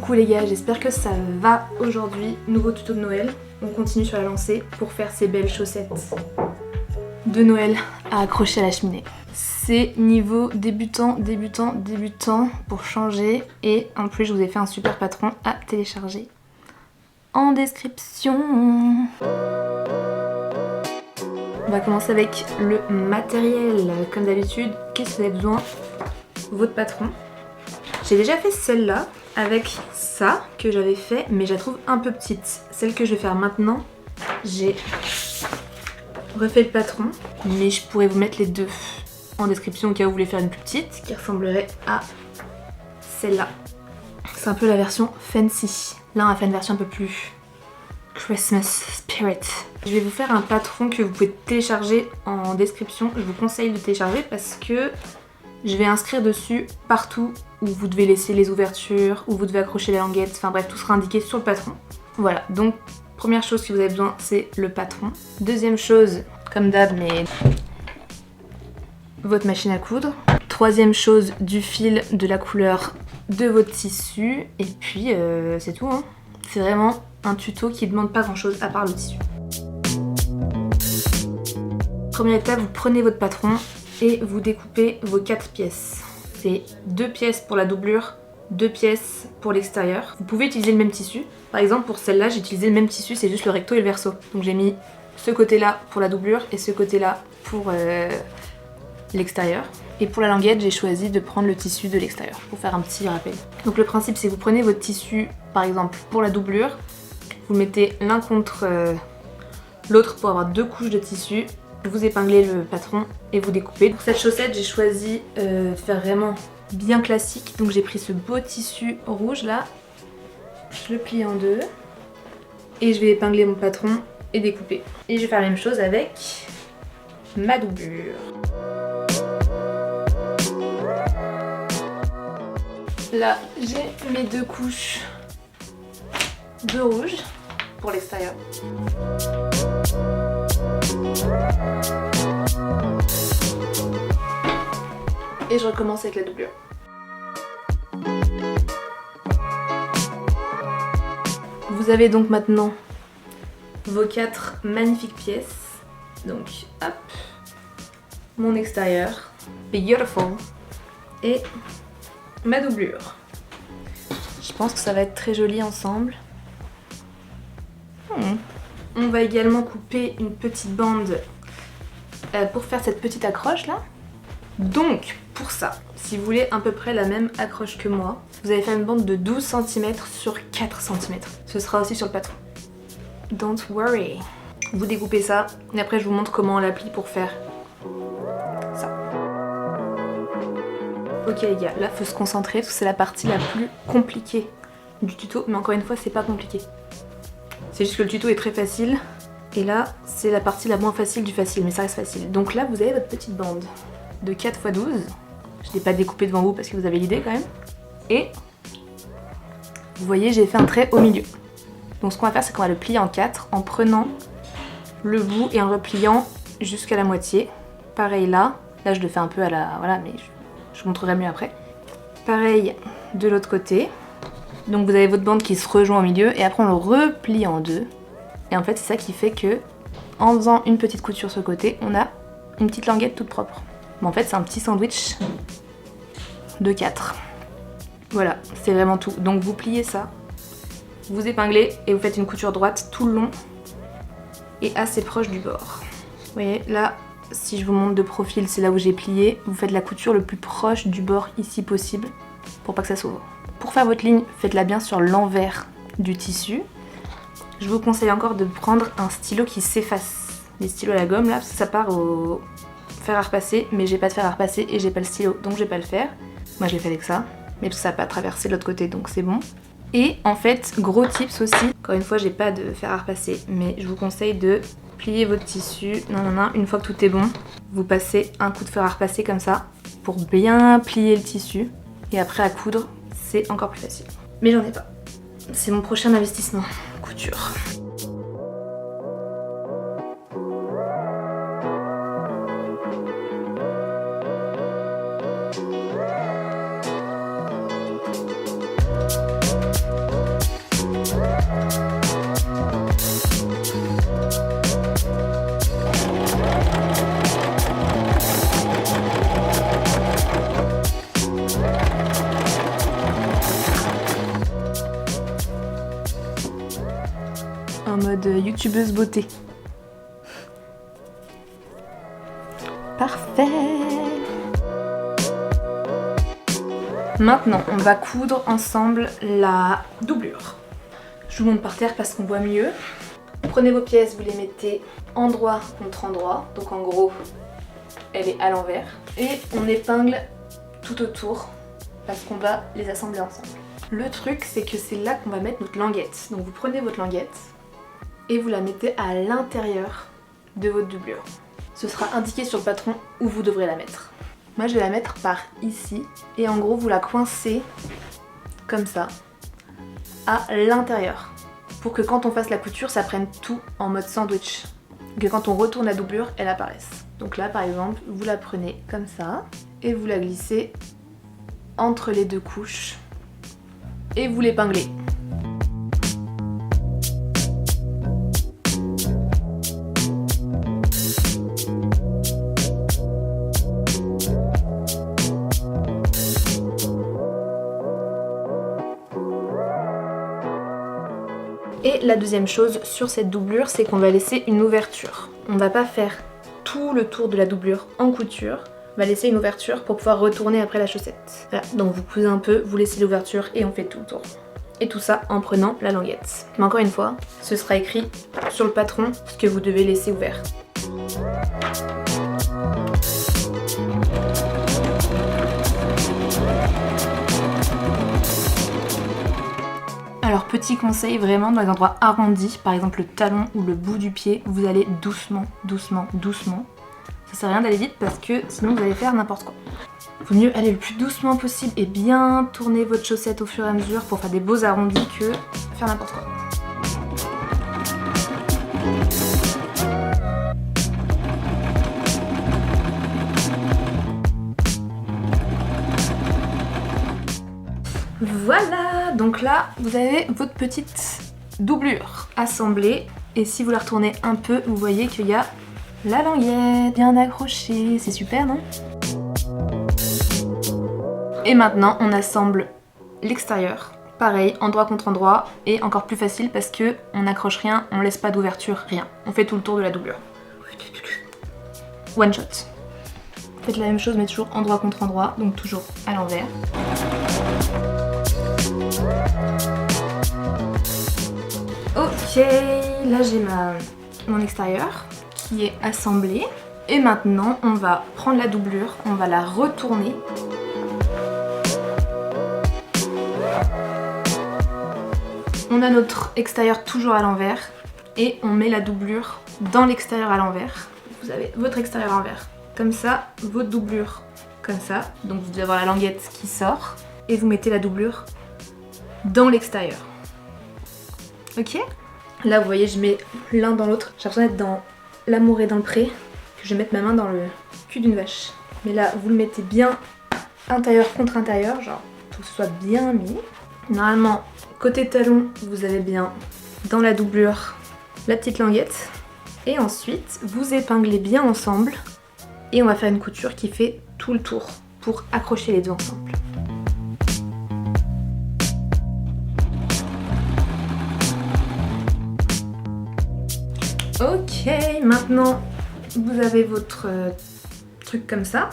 Coucou les gars, j'espère que ça va aujourd'hui. Nouveau tuto de Noël. On continue sur la lancée pour faire ces belles chaussettes de Noël à accrocher à la cheminée. C'est niveau débutant pour changer. Et en plus je vous ai fait un super patron à télécharger en description. On va commencer avec le matériel. Comme d'habitude, qu'est-ce que vous avez besoin? Votre patron. J'ai déjà fait celle-là avec ça que j'avais fait, mais je la trouve un peu petite. Celle que je vais faire maintenant, j'ai refait le patron, mais je pourrais vous mettre les deux en description au cas où vous voulez faire une plus petite qui ressemblerait à celle-là. C'est un peu la version fancy. Là, on va faire une version un peu plus Christmas spirit. Je vais vous faire un patron que vous pouvez télécharger en description. Je vous conseille de télécharger parce que je vais inscrire dessus partout où vous devez laisser les ouvertures, où vous devez accrocher les languettes, enfin bref, tout sera indiqué sur le patron. Voilà, donc première chose que vous avez besoin, c'est le patron. Deuxième chose, comme d'hab, mais votre machine à coudre. Troisième chose, du fil de la couleur de votre tissu. Et puis, c'est tout, hein. C'est vraiment un tuto qui ne demande pas grand chose à part le tissu. Première étape, vous prenez votre patron et vous découpez vos 4 pièces. C'est 2 pièces pour la doublure, 2 pièces pour l'extérieur. Vous pouvez utiliser le même tissu. Par exemple, pour celle-là, j'ai utilisé le même tissu, c'est juste le recto et le verso. Donc j'ai mis ce côté-là pour la doublure et ce côté-là pour l'extérieur. Et pour la languette, j'ai choisi de prendre le tissu de l'extérieur pour faire un petit rappel. Donc le principe, c'est que vous prenez votre tissu, par exemple, pour la doublure, vous le mettez l'un contre l'autre pour avoir 2 couches de tissu. Vous épinglez le patron et vous découpez. Pour cette chaussette, j'ai choisi de faire vraiment bien classique. Donc j'ai pris ce beau tissu rouge là, je le plie en deux et je vais épingler mon patron et découper. Et je vais faire la même chose avec ma doublure. Là, j'ai mes 2 couches de rouge pour l'extérieur. Et je recommence avec la doublure. Vous avez donc maintenant vos 4 magnifiques pièces. Donc, hop, mon extérieur, beautiful, et ma doublure. Je pense que ça va être très joli ensemble. On va également couper une petite bande pour faire cette petite accroche là. Donc pour ça, si vous voulez à peu près la même accroche que moi, vous allez faire une bande de 12 cm sur 4 cm. Ce sera aussi sur le patron. Don't worry. Vous découpez ça et après je vous montre comment on l'applique pour faire ça. Ok les gars, là faut se concentrer parce que c'est la partie la plus compliquée du tuto, mais encore une fois c'est pas compliqué. C'est juste que le tuto est très facile et là c'est la partie la moins facile du facile, mais ça reste facile. Donc là vous avez votre petite bande de 4 x 12. Je l'ai pas découpé devant vous parce que vous avez l'idée quand même. Et vous voyez j'ai fait un trait au milieu. Donc ce qu'on va faire c'est qu'on va le plier en 4 en prenant le bout et en repliant jusqu'à la moitié. Pareil là je le fais un peu à la... voilà, mais je vous montrerai mieux après. Pareil de l'autre côté. Donc vous avez votre bande qui se rejoint au milieu et après on le replie en 2. Et en fait c'est ça qui fait que en faisant une petite couture sur le côté, on a une petite languette toute propre. Mais en fait c'est un petit sandwich de 4. Voilà, c'est vraiment tout. Donc vous pliez ça, vous épinglez et vous faites une couture droite tout le long et assez proche du bord. Vous voyez là, si je vous montre de profil, c'est là où j'ai plié. Vous faites la couture le plus proche du bord ici possible pour pas que ça s'ouvre. Pour faire votre ligne, faites-la bien sur l'envers du tissu. Je vous conseille encore de prendre un stylo qui s'efface. Les stylos à la gomme là, parce que ça part au fer à repasser, mais j'ai pas de fer à repasser et j'ai pas le stylo, donc je vais pas le faire. Moi je l'ai fait avec ça, mais parce que ça n'a pas traversé de l'autre côté, donc c'est bon. Et en fait, gros tips aussi, encore une fois j'ai pas de fer à repasser, mais je vous conseille de plier votre tissu, une fois que tout est bon, vous passez un coup de fer à repasser comme ça, pour bien plier le tissu, et après à coudre, c'est encore plus facile. Mais j'en ai pas. C'est mon prochain investissement, couture. en mode youtubeuse beauté. Parfait. Maintenant, on va coudre ensemble la doublure. Je vous monte par terre parce qu'on voit mieux. Prenez vos pièces, vous les mettez endroit contre endroit. Donc en gros, elle est à l'envers. Et on épingle tout autour parce qu'on va les assembler ensemble. Le truc, c'est que c'est là qu'on va mettre notre languette. Donc vous prenez votre languette et vous la mettez à l'intérieur de votre doublure. Ce sera indiqué sur le patron où vous devrez la mettre. Moi je vais la mettre par ici et en gros vous la coincez comme ça à l'intérieur pour que quand on fasse la couture ça prenne tout en mode sandwich, que quand on retourne la doublure elle apparaisse. Donc là par exemple vous la prenez comme ça et vous la glissez entre les deux couches et vous l'épinglez. Et la deuxième chose sur cette doublure, c'est qu'on va laisser une ouverture. On va pas faire tout le tour de la doublure en couture, on va laisser une ouverture pour pouvoir retourner après la chaussette. Voilà, donc vous cousez un peu, vous laissez l'ouverture et on fait tout le tour. Et tout ça en prenant la languette. Mais encore une fois, ce sera écrit sur le patron ce que vous devez laisser ouvert. Alors petit conseil vraiment dans les endroits arrondis, par exemple le talon ou le bout du pied, vous allez doucement, doucement, doucement. Ça sert à rien d'aller vite parce que sinon vous allez faire n'importe quoi. Vaut mieux aller le plus doucement possible et bien tourner votre chaussette au fur et à mesure pour faire des beaux arrondis que faire n'importe quoi. Voilà, donc là vous avez votre petite doublure assemblée et si vous la retournez un peu, vous voyez qu'il y a la languette bien accrochée, c'est super non? Et maintenant on assemble l'extérieur, pareil, endroit contre endroit et encore plus facile parce que on n'accroche rien, on laisse pas d'ouverture, rien. On fait tout le tour de la doublure. One shot. Faites la même chose mais toujours endroit contre endroit, donc toujours à l'envers. Ok, là j'ai mon extérieur qui est assemblé. Et maintenant on va prendre la doublure, on va la retourner. On a notre extérieur toujours à l'envers et on met la doublure dans l'extérieur à l'envers. Vous avez votre extérieur à l'envers. Comme ça, votre doublure comme ça. Donc vous devez avoir la languette qui sort et vous mettez la doublure dans l'extérieur. Ok? Là vous voyez je mets l'un dans l'autre. J'ai l'impression d'être dans L'amour est dans le pré, que je vais mettre ma main dans le cul d'une vache. Mais là vous le mettez bien intérieur contre intérieur, genre pour que ce soit bien mis. Normalement côté talon vous avez bien dans la doublure la petite languette. Et ensuite vous épinglez bien ensemble et on va faire une couture qui fait tout le tour pour accrocher les deux ensemble. Ok, maintenant vous avez votre truc comme ça.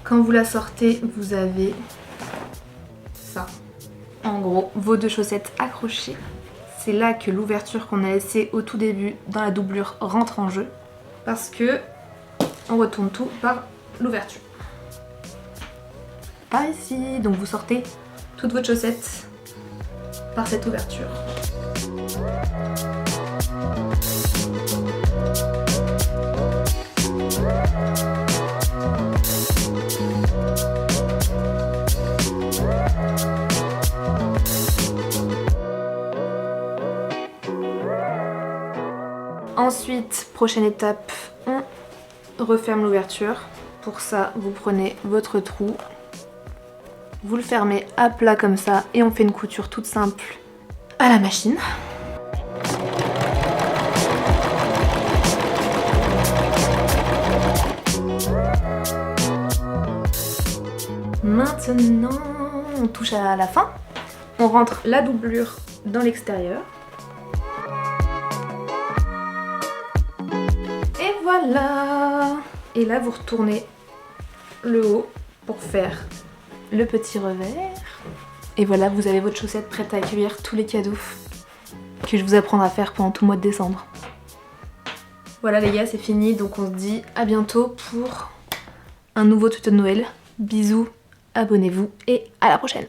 Quand vous la sortez, vous avez ça. En gros, vos deux chaussettes accrochées. C'est là que l'ouverture qu'on a laissée au tout début dans la doublure rentre en jeu. Parce que on retourne tout par l'ouverture. Par ici, donc vous sortez toute votre chaussette par cette ouverture. Ensuite, prochaine étape, on referme l'ouverture. Pour ça, vous prenez votre trou, vous le fermez à plat comme ça et on fait une couture toute simple à la machine. Maintenant, on touche à la fin. On rentre la doublure dans l'extérieur. Voilà. Et là vous retournez le haut pour faire le petit revers. Et voilà, vous avez votre chaussette prête à accueillir tous les cadeaux que je vous apprendrai à faire pendant tout le mois de décembre. Voilà les gars, c'est fini, donc on se dit à bientôt pour un nouveau tuto de Noël. Bisous, abonnez-vous et à la prochaine.